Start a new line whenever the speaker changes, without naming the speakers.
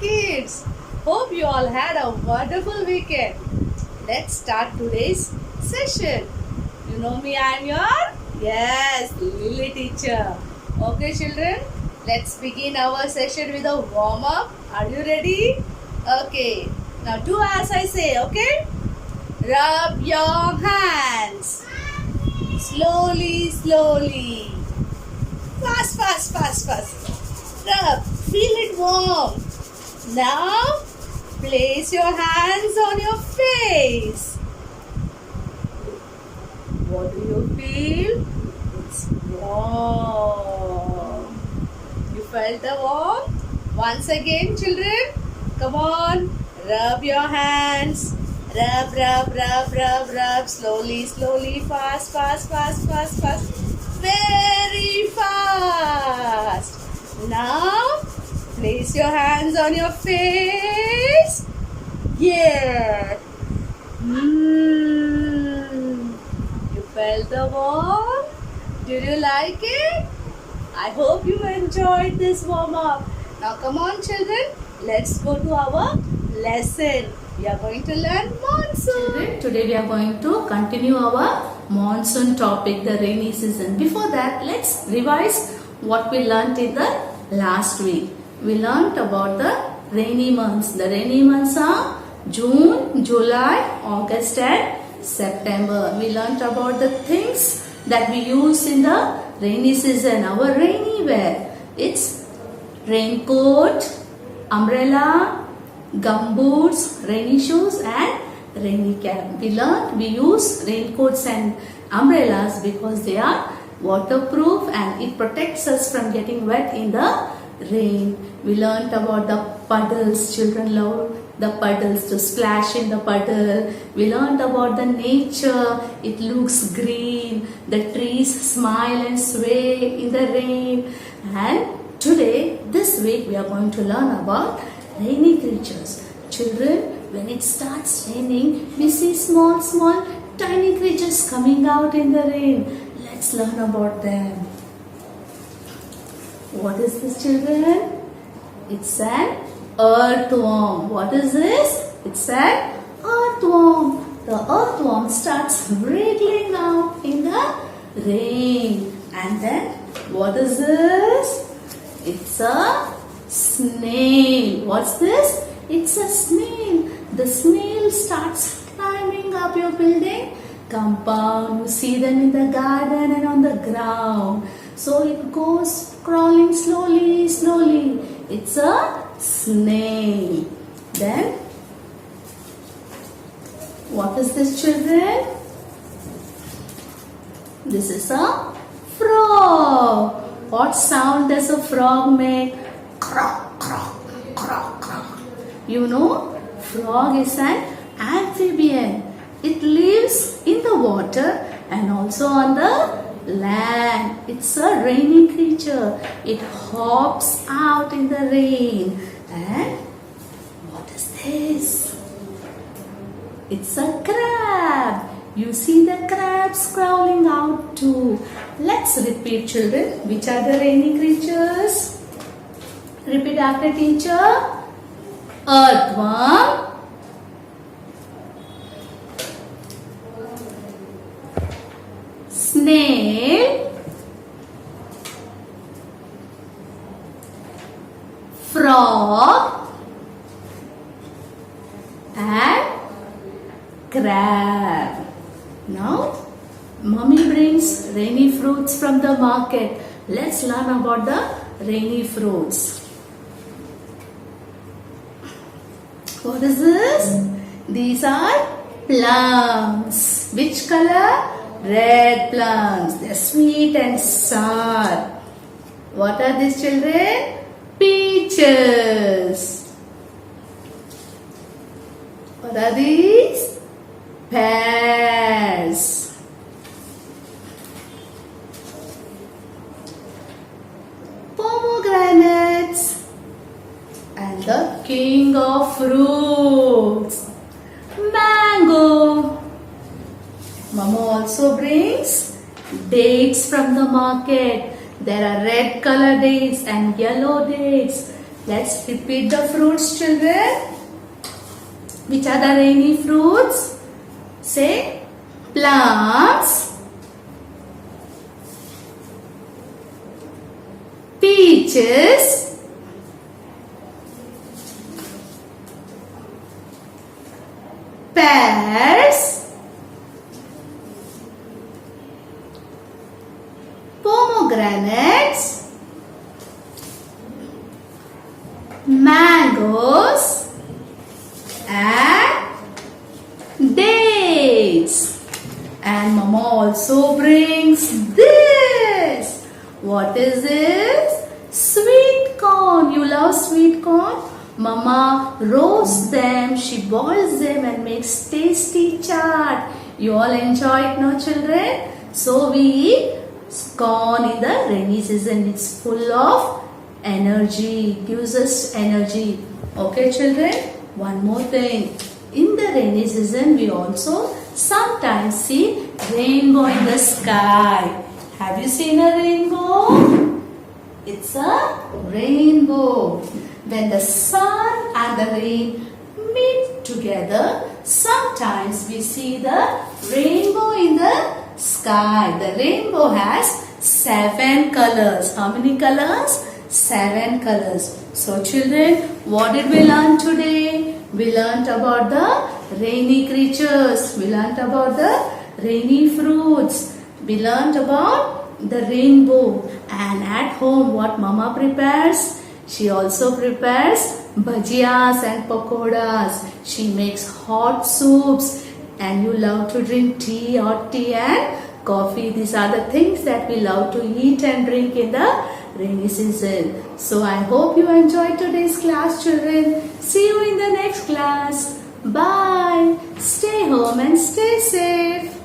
kids! Hope you all had a wonderful weekend. Let's start today's session. You know me, I am your Lily teacher. Okay, children, let's begin our session with a warm up. Are you ready? Okay, now do as I say, okay? Rub your hands. Slowly, slowly. Fast, fast, fast, fast. Rub. Feel it warm. Now, place your hands on your face. What do you feel? It's warm. You felt the warmth? Once again, children. Come on. Rub your hands. Rub, rub, rub, rub, rub. Slowly, slowly. Fast, fast, fast, fast, fast. Very fast. Now, place your hands on your face. Yeah. You felt the warmth? Did you like it? I hope you enjoyed this warm up. Now come on children, let's go to our lesson. We are going to learn monsoon.
Children, today we are going to continue our monsoon topic, the rainy season. Before that, let's revise what we learnt in the last week. We learnt about the rainy months. The rainy months are June, July, August and September. We learnt about the things that we use in the rainy season, our rainy wear. It's raincoat, umbrella, gumboots, rainy shoes and rainy cap. We learnt we use raincoats and umbrellas because they are waterproof and it protects us from getting wet in the rain. We learnt about the puddles. Children love the puddles, to splash in the puddle. We learnt about the nature. It looks green. The trees smile and sway in the rain. And today, this week, we are going to learn about rainy creatures. Children, when it starts raining, we see small, tiny creatures coming out in the rain. Let's learn about them. What is this, children? It's an earthworm. What is this? It's an earthworm. The earthworm starts wriggling out in the rain. And then, what is this? It's a snail. What's this? It's a snail. The snail starts climbing up your building compound. You see them in the garden and on the ground. So it goes crawling slowly, slowly. It's a snail. Then, what is this, children? This is a frog. What sound does a frog make? Croak, croak, croak, croak. You know, frog is an amphibian. It lives in the water and also on the land. It's a rainy creature. It hops out in the rain. And what is this? It's a crab. You see the crabs crawling out too. Let's repeat, children. Which are the rainy creatures? Repeat after teacher. Earthworm, snail, frog and crab. Now, mommy brings rainy fruits from the market. Let's learn about the rainy fruits. What is this? These are plums. Which color? Red plums. They are sweet and sour. What are these, children? Peaches. What are these? Pears. Pomegranates. And the king of fruits, mango. Mama also brings dates from the market. There are red color dates and yellow dates. Let's repeat the fruits, children. Which are the rainy fruits? Say plums, peaches, pears, pomegranates, mangoes, and dates. And Mama also brings this. What is this? Sweet corn. You love sweet corn? Mama roasts them, she boils them and makes tasty chaat. You all enjoy it, no children? So we eat corn in the rainy season. It's full of energy, gives us energy. Okay children? One more thing. In the rainy season, we also sometimes see rainbow in the sky. Have you seen a rainbow? It's a rainbow. When the sun and the rain meet together, sometimes we see the rainbow in the sky. The rainbow has 7 colors. How many colors? 7 colors. So children, what did we learn today? We learnt about the rainy creatures. We learnt about the rainy fruits. We learnt about the rainbow. And at home, what Mama prepares? She also prepares bhajiyas and pakodas. She makes hot soups. And you love to drink tea, hot tea and coffee. These are the things that we love to eat and drink in the rainy season. So I hope you enjoyed today's class, children. See you in the next class. Bye. Stay home and stay safe.